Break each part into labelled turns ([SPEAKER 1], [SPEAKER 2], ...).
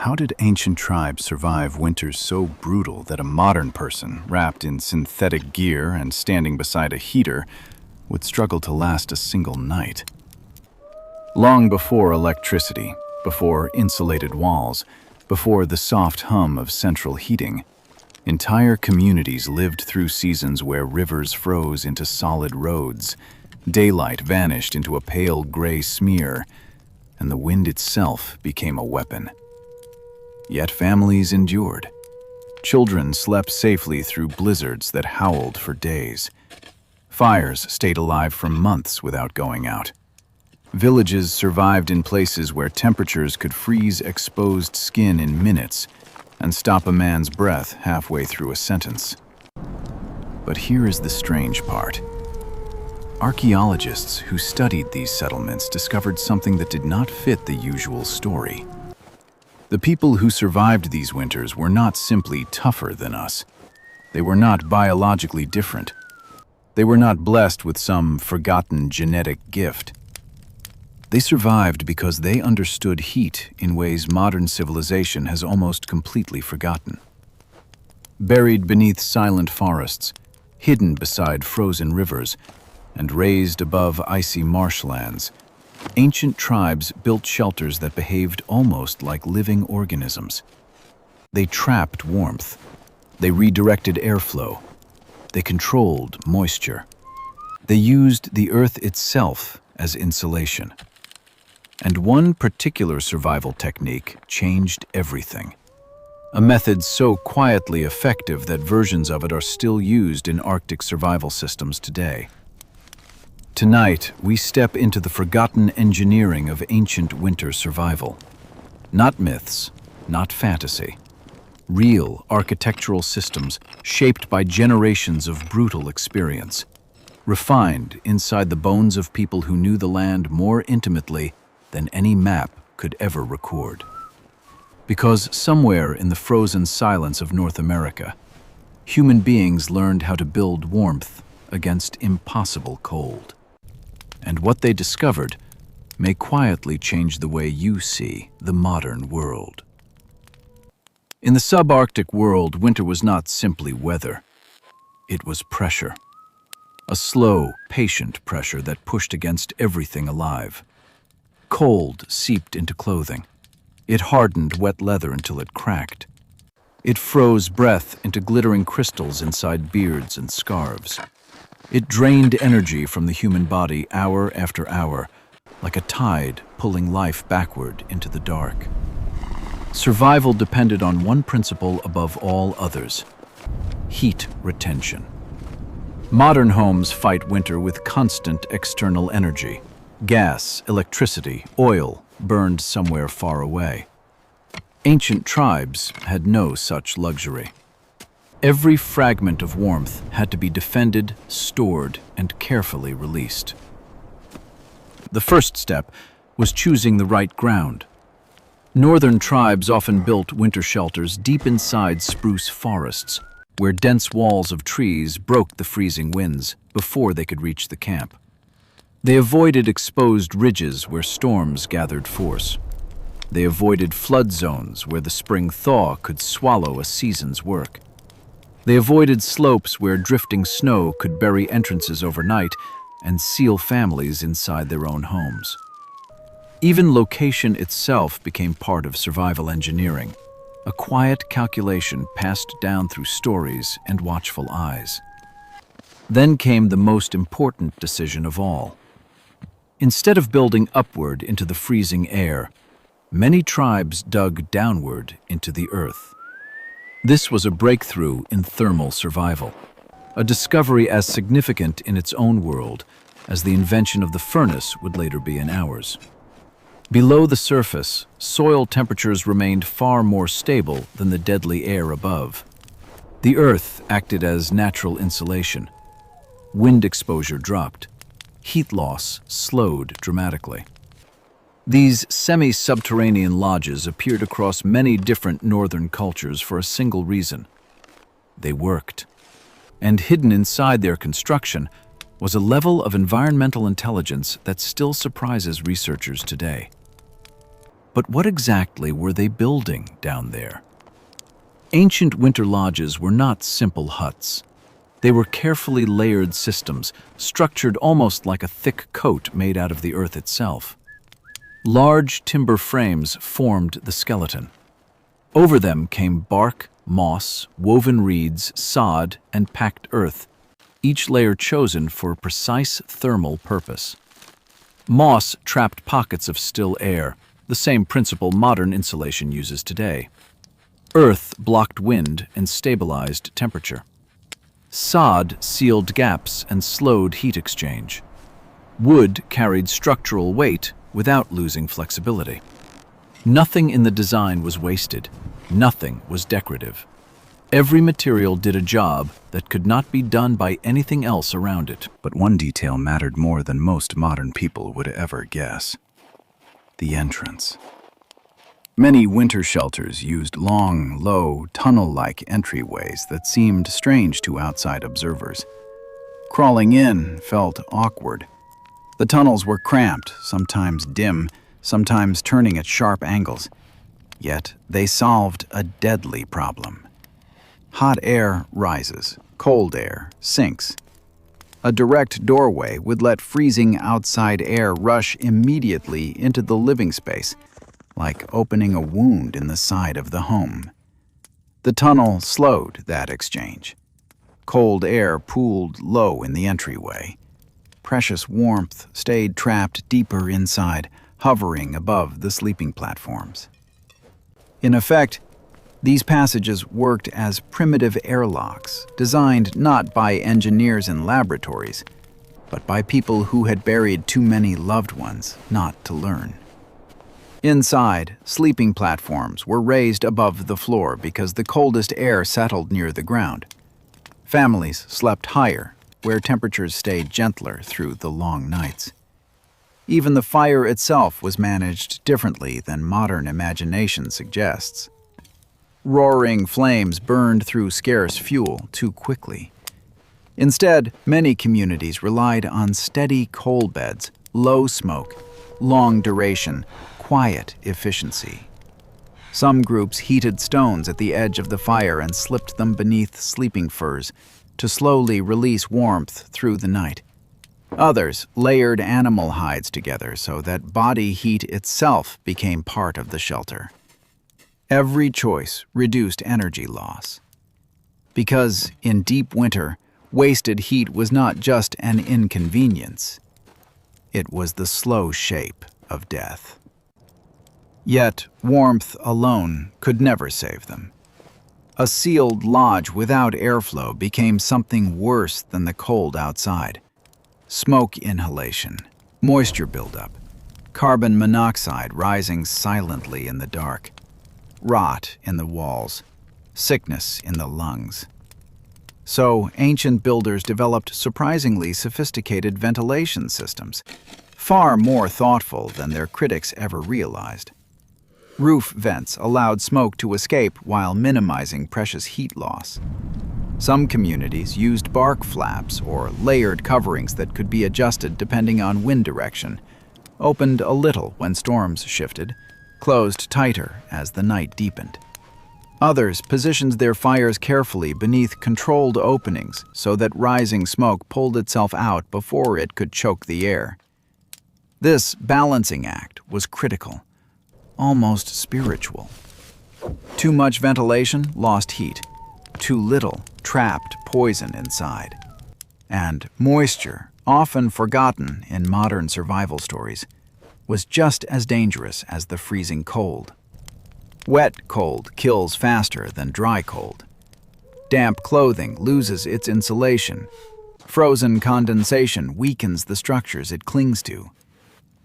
[SPEAKER 1] How did ancient tribes survive winters so brutal that a modern person, wrapped in synthetic gear and standing beside a heater, would struggle to last a single night? Long before electricity, before insulated walls, before the soft hum of central heating, entire communities lived through seasons where rivers froze into solid roads, daylight vanished into a pale gray smear, and the wind itself became a weapon. Yet families endured. Children slept safely through blizzards that howled for days. Fires stayed alive for months without going out. Villages survived in places where temperatures could freeze exposed skin in minutes and stop a man's breath halfway through a sentence. But here is the strange part. Archaeologists who studied these settlements discovered something that did not fit the usual story. The people who survived these winters were not simply tougher than us. They were not biologically different. They were not blessed with some forgotten genetic gift. They survived because they understood heat in ways modern civilization has almost completely forgotten. Buried beneath silent forests, hidden beside frozen rivers, and raised above icy marshlands, ancient tribes built shelters that behaved almost like living organisms. They trapped warmth. They redirected airflow. They controlled moisture. They used the earth itself as insulation. And one particular survival technique changed everything. A method so quietly effective that versions of it are still used in Arctic survival systems today. Tonight, we step into the forgotten engineering of ancient winter survival. Not myths, not fantasy. Real architectural systems shaped by generations of brutal experience. Refined inside the bones of people who knew the land more intimately than any map could ever record. Because somewhere in the frozen silence of North America, human beings learned how to build warmth against impossible cold. And what they discovered may quietly change the way you see the modern world. In the subarctic world, winter was not simply weather. It was pressure. A slow, patient pressure that pushed against everything alive. Cold seeped into clothing. It hardened wet leather until it cracked. It froze breath into glittering crystals inside beards and scarves. It drained energy from the human body hour after hour, like a tide pulling life backward into the dark. Survival depended on one principle above all others: heat retention. Modern homes fight winter with constant external energy. Gas, electricity, oil burned somewhere far away. Ancient tribes had no such luxury. Every fragment of warmth had to be defended, stored, and carefully released. The first step was choosing the right ground. Northern tribes often built winter shelters deep inside spruce forests, where dense walls of trees broke the freezing winds before they could reach the camp. They avoided exposed ridges where storms gathered force. They avoided flood zones where the spring thaw could swallow a season's work. They avoided slopes where drifting snow could bury entrances overnight and seal families inside their own homes. Even location itself became part of survival engineering, a quiet calculation passed down through stories and watchful eyes. Then came the most important decision of all. Instead of building upward into the freezing air, many tribes dug downward into the earth. This was a breakthrough in thermal survival, a discovery as significant in its own world as the invention of the furnace would later be in ours. Below the surface, soil temperatures remained far more stable than the deadly air above. The earth acted as natural insulation. Wind exposure dropped. Heat loss slowed dramatically. These semi-subterranean lodges appeared across many different northern cultures for a single reason. They worked. And hidden inside their construction was a level of environmental intelligence that still surprises researchers today. But what exactly were they building down there? Ancient winter lodges were not simple huts. They were carefully layered systems, structured almost like a thick coat made out of the earth itself. Large timber frames formed the skeleton. Over them came bark, moss, woven reeds, sod, and packed earth, each layer chosen for a precise thermal purpose. Moss trapped pockets of still air, the same principle modern insulation uses today. Earth blocked wind and stabilized temperature. Sod sealed gaps and slowed heat exchange. Wood carried structural weight without losing flexibility. Nothing in the design was wasted. Nothing was decorative. Every material did a job that could not be done by anything else around it. But one detail mattered more than most modern people would ever guess: the entrance. Many winter shelters used long, low, tunnel-like entryways that seemed strange to outside observers. Crawling in felt awkward. The tunnels were cramped, sometimes dim, sometimes turning at sharp angles. Yet they solved a deadly problem. Hot air rises, cold air sinks. A direct doorway would let freezing outside air rush immediately into the living space, like opening a wound in the side of the home. The tunnel slowed that exchange. Cold air pooled low in the entryway. Precious warmth stayed trapped deeper inside, hovering above the sleeping platforms. In effect, these passages worked as primitive airlocks, designed not by engineers in laboratories, but by people who had buried too many loved ones not to learn. Inside, sleeping platforms were raised above the floor because the coldest air settled near the ground. Families slept higher, where temperatures stayed gentler through the long nights. Even the fire itself was managed differently than modern imagination suggests. Roaring flames burned through scarce fuel too quickly. Instead, many communities relied on steady coal beds, low smoke, long duration, quiet efficiency. Some groups heated stones at the edge of the fire and slipped them beneath sleeping furs to slowly release warmth through the night. Others layered animal hides together so that body heat itself became part of the shelter. Every choice reduced energy loss. Because in deep winter, wasted heat was not just an inconvenience. It was the slow shape of death. Yet warmth alone could never save them. A sealed lodge without airflow became something worse than the cold outside. Smoke inhalation, moisture buildup, carbon monoxide rising silently in the dark, rot in the walls, sickness in the lungs. So ancient builders developed surprisingly sophisticated ventilation systems, far more thoughtful than their critics ever realized. Roof vents allowed smoke to escape while minimizing precious heat loss. Some communities used bark flaps or layered coverings that could be adjusted depending on wind direction, opened a little when storms shifted, closed tighter as the night deepened. Others positioned their fires carefully beneath controlled openings so that rising smoke pulled itself out before it could choke the air. This balancing act was critical, almost spiritual. Too much ventilation lost heat. Too little trapped poison inside. And moisture, often forgotten in modern survival stories, was just as dangerous as the freezing cold. Wet cold kills faster than dry cold. Damp clothing loses its insulation. Frozen condensation weakens the structures it clings to.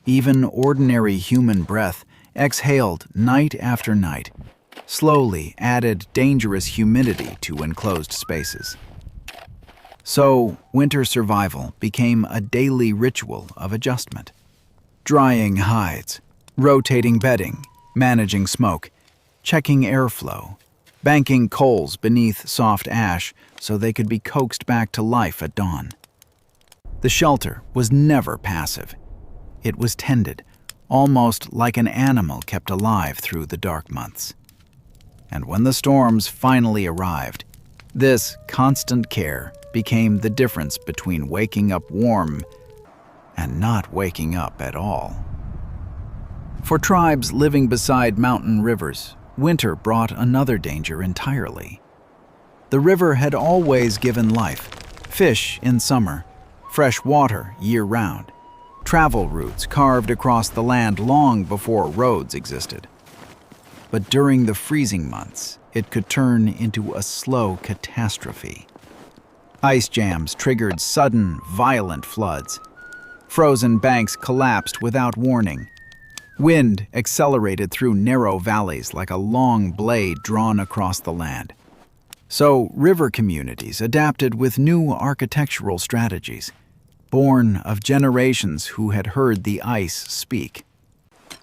[SPEAKER 1] Even ordinary human breath, exhaled night after night, slowly added dangerous humidity to enclosed spaces. So, winter survival became a daily ritual of adjustment. Drying hides, rotating bedding, managing smoke, checking airflow, banking coals beneath soft ash so they could be coaxed back to life at dawn. The shelter was never passive. It was tended, almost like an animal kept alive through the dark months. And when the storms finally arrived, this constant care became the difference between waking up warm and not waking up at all. For tribes living beside mountain rivers, winter brought another danger entirely. The river had always given life: fish in summer, fresh water year-round, travel routes carved across the land long before roads existed. But during the freezing months, it could turn into a slow catastrophe. Ice jams triggered sudden, violent floods. Frozen banks collapsed without warning. Wind accelerated through narrow valleys like a long blade drawn across the land. So river communities adapted with new architectural strategies, born of generations who had heard the ice speak.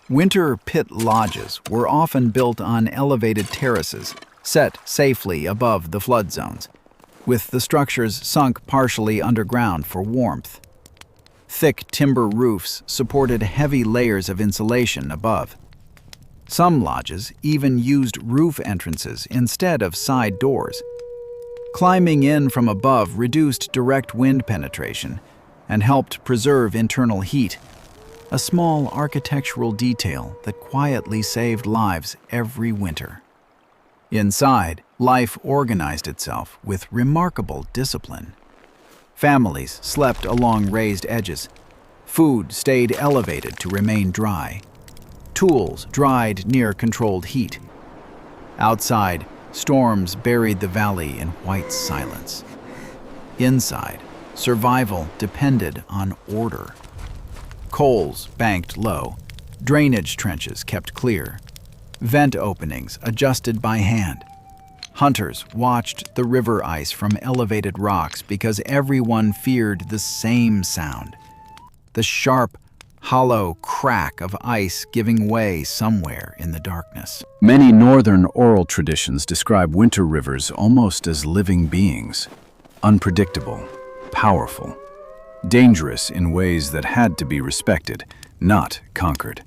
[SPEAKER 1] Winter pit lodges were often built on elevated terraces, set safely above the flood zones, with the structures sunk partially underground for warmth. Thick timber roofs supported heavy layers of insulation above. Some lodges even used roof entrances instead of side doors. Climbing in from above reduced direct wind penetration and helped preserve internal heat, a small architectural detail that quietly saved lives every winter. Inside, life organized itself with remarkable discipline. Families slept along raised edges. Food stayed elevated to remain dry. Tools dried near controlled heat. Outside, storms buried the valley in white silence. Inside, survival depended on order. Coals banked low, drainage trenches kept clear, vent openings adjusted by hand. Hunters watched the river ice from elevated rocks because everyone feared the same sound: the sharp, hollow crack of ice giving way somewhere in the darkness. Many northern oral traditions describe winter rivers almost as living beings, unpredictable, powerful, dangerous in ways that had to be respected, not conquered.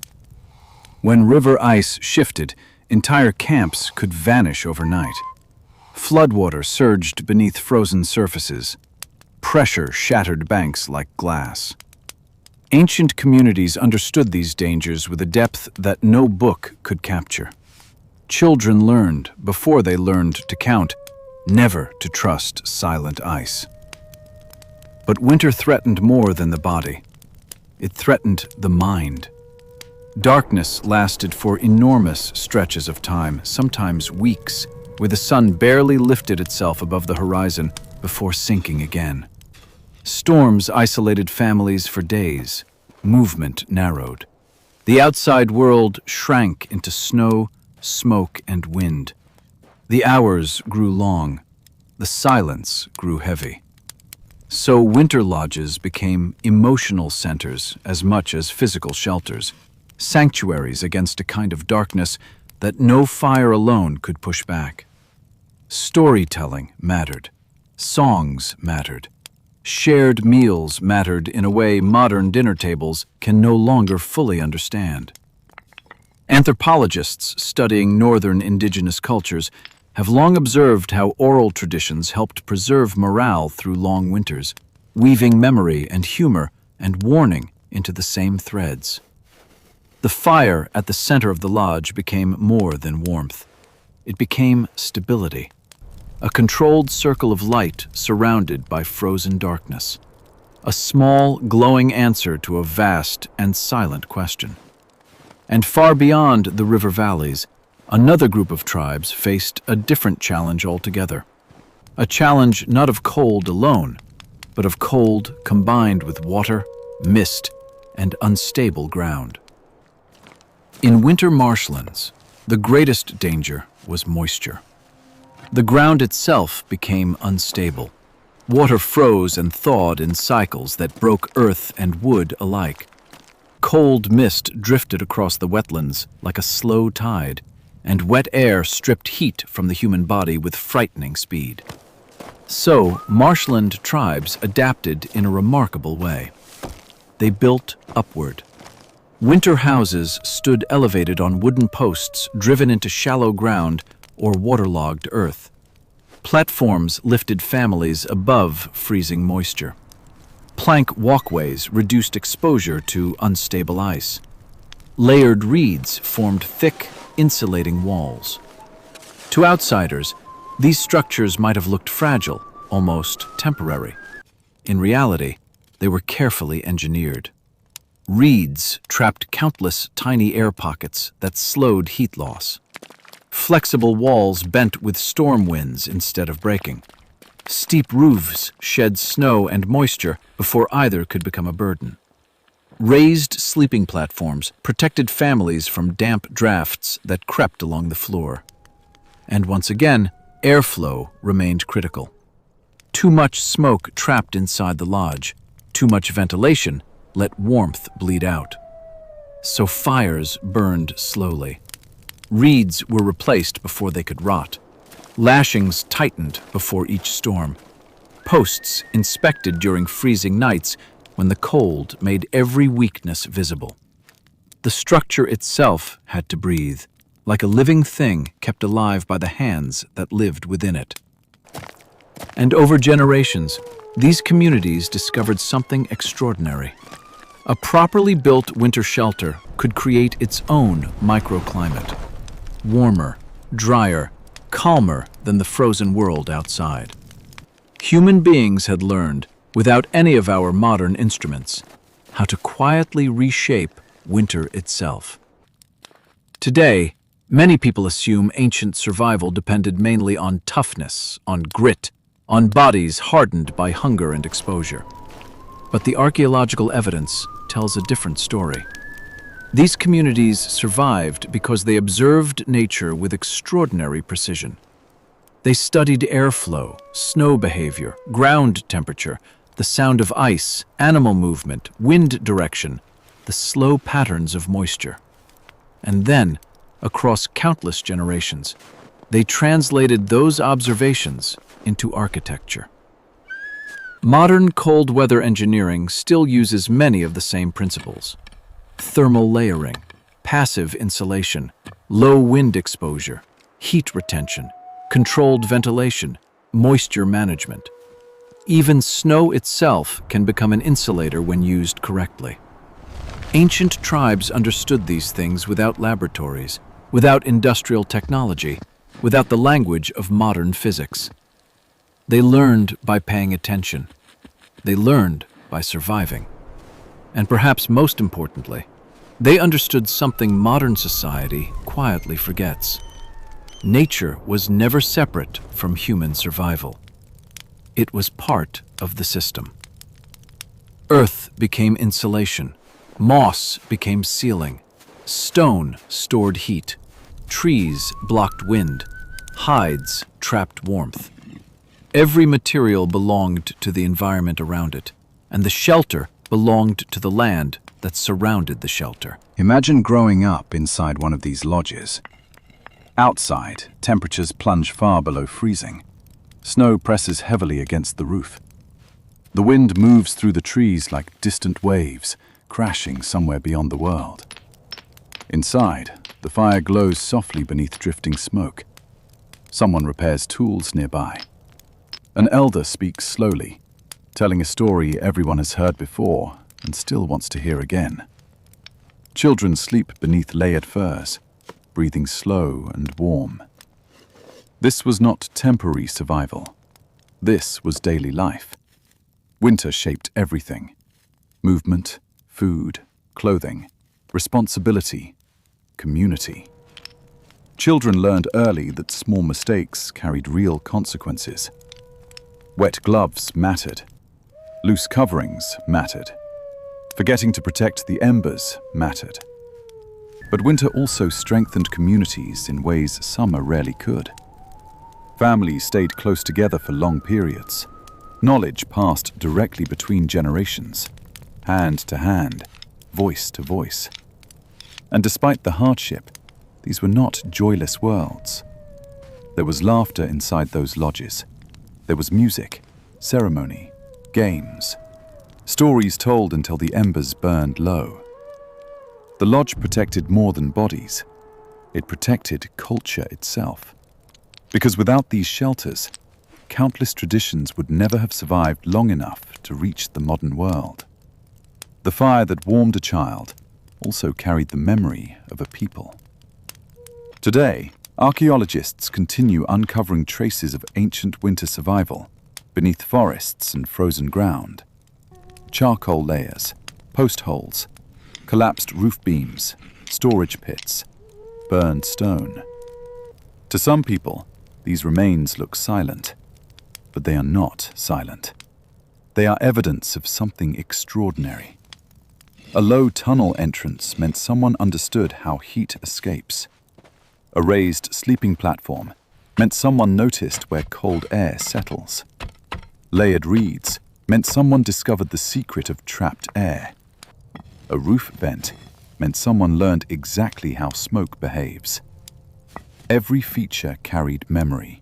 [SPEAKER 1] When river ice shifted, entire camps could vanish overnight. Floodwater surged beneath frozen surfaces. Pressure shattered banks like glass. Ancient communities understood these dangers with a depth that no book could capture. Children learned, before they learned to count, never to trust silent ice. But winter threatened more than the body. It threatened the mind. Darkness lasted for enormous stretches of time, sometimes weeks, where the sun barely lifted itself above the horizon before sinking again. Storms isolated families for days. Movement narrowed. The outside world shrank into snow, smoke, and wind. The hours grew long. The silence grew heavy. So winter lodges became emotional centers as much as physical shelters, sanctuaries against a kind of darkness that no fire alone could push back. Storytelling mattered. Songs mattered. Shared meals mattered in a way modern dinner tables can no longer fully understand. Anthropologists studying northern indigenous cultures have long observed how oral traditions helped preserve morale through long winters, weaving memory and humor and warning into the same threads. The fire at the center of the lodge became more than warmth. It became stability, a controlled circle of light surrounded by frozen darkness, a small, glowing answer to a vast and silent question. And far beyond the river valleys, another group of tribes faced a different challenge altogether. A challenge not of cold alone, but of cold combined with water, mist, and unstable ground. In winter marshlands, the greatest danger was moisture. The ground itself became unstable. Water froze and thawed in cycles that broke earth and wood alike. Cold mist drifted across the wetlands like a slow tide, and wet air stripped heat from the human body with frightening speed. So, marshland tribes adapted in a remarkable way. They built upward. Winter houses stood elevated on wooden posts driven into shallow ground or waterlogged earth. Platforms lifted families above freezing moisture. Plank walkways reduced exposure to unstable ice. Layered reeds formed thick, insulating walls. To outsiders, these structures might have looked fragile, almost temporary. In reality, they were carefully engineered. Reeds trapped countless tiny air pockets that slowed heat loss. Flexible walls bent with storm winds instead of breaking. Steep roofs shed snow and moisture before either could become a burden. Raised sleeping platforms protected families from damp drafts that crept along the floor. And once again, airflow remained critical. Too much smoke trapped inside the lodge. Too much ventilation let warmth bleed out. So fires burned slowly. Reeds were replaced before they could rot. Lashings tightened before each storm. Posts inspected during freezing nights when the cold made every weakness visible. The structure itself had to breathe, like a living thing kept alive by the hands that lived within it. And over generations, these communities discovered something extraordinary. A properly built winter shelter could create its own microclimate. Warmer, drier, calmer than the frozen world outside. Human beings had learned, without any of our modern instruments, how to quietly reshape winter itself. Today, many people assume ancient survival depended mainly on toughness, on grit, on bodies hardened by hunger and exposure. But the archaeological evidence tells a different story. These communities survived because they observed nature with extraordinary precision. They studied airflow, snow behavior, ground temperature, the sound of ice, animal movement, wind direction, the slow patterns of moisture. And then, across countless generations, they translated those observations into architecture. Modern cold weather engineering still uses many of the same principles. Thermal layering, passive insulation, low wind exposure, heat retention, controlled ventilation, moisture management. Even snow itself can become an insulator when used correctly. Ancient tribes understood these things without laboratories, without industrial technology, without the language of modern physics. They learned by paying attention. They learned by surviving. And perhaps most importantly, they understood something modern society quietly forgets. Nature was never separate from human survival. It was part of the system. Earth became insulation. Moss became sealing. Stone stored heat. Trees blocked wind. Hides trapped warmth. Every material belonged to the environment around it, and the shelter belonged to the land that surrounded the shelter.
[SPEAKER 2] Imagine growing up inside one of these lodges. Outside, temperatures plunge far below freezing. Snow presses heavily against the roof. The wind moves through the trees like distant waves, crashing somewhere beyond the world. Inside, the fire glows softly beneath drifting smoke. Someone repairs tools nearby. An elder speaks slowly, telling a story everyone has heard before and still wants to hear again. Children sleep beneath layered furs, breathing slow and warm. This was not temporary survival. This was daily life. Winter shaped everything: movement, food, clothing, responsibility, community. Children learned early that small mistakes carried real consequences. Wet gloves mattered. Loose coverings mattered. Forgetting to protect the embers mattered. But winter also strengthened communities in ways summer rarely could. Families stayed close together for long periods. Knowledge passed directly between generations, hand to hand, voice to voice. And despite the hardship, these were not joyless worlds. There was laughter inside those lodges. There was music, ceremony, games, stories told until the embers burned low.
[SPEAKER 1] The lodge protected more than bodies. It protected culture itself. Because without these shelters, countless traditions would never have survived long enough to reach the modern world. The fire that warmed a child also carried the memory of a people. Today, archaeologists continue uncovering traces of ancient winter survival beneath forests and frozen ground. Charcoal layers, post holes, collapsed roof beams, storage pits, burned stone. To some people, these remains look silent, but they are not silent. They are evidence of something extraordinary. A low tunnel entrance meant someone understood how heat escapes. A raised sleeping platform meant someone noticed where cold air settles. Layered reeds meant someone discovered the secret of trapped air. A roof vent meant someone learned exactly how smoke behaves. Every feature carried memory.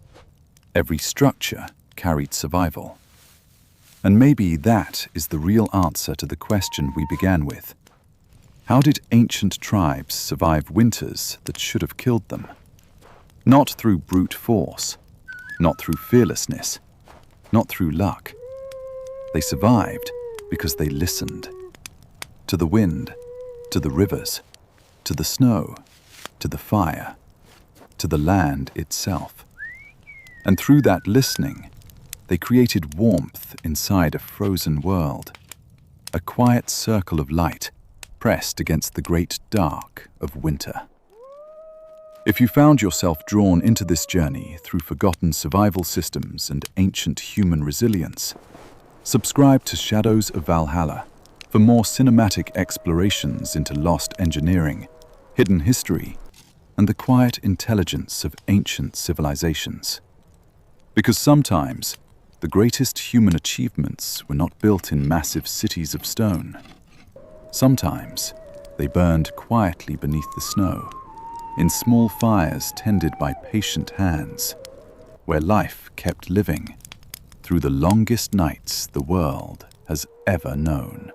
[SPEAKER 1] Every structure carried survival. And maybe that is the real answer to the question we began with. How did ancient tribes survive winters that should have killed them? Not through brute force, not through fearlessness, not through luck. They survived because they listened. To the wind, to the rivers, to the snow, to the fire, to the land itself. And through that listening, they created warmth inside a frozen world, a quiet circle of light pressed against the great dark of winter. If you found yourself drawn into this journey through forgotten survival systems and ancient human resilience, subscribe to Shadows of Valhalla for more cinematic explorations into lost engineering, hidden history, and the quiet intelligence of ancient civilizations. Because sometimes, the greatest human achievements were not built in massive cities of stone. Sometimes, they burned quietly beneath the snow, in small fires tended by patient hands, where life kept living through the longest nights the world has ever known.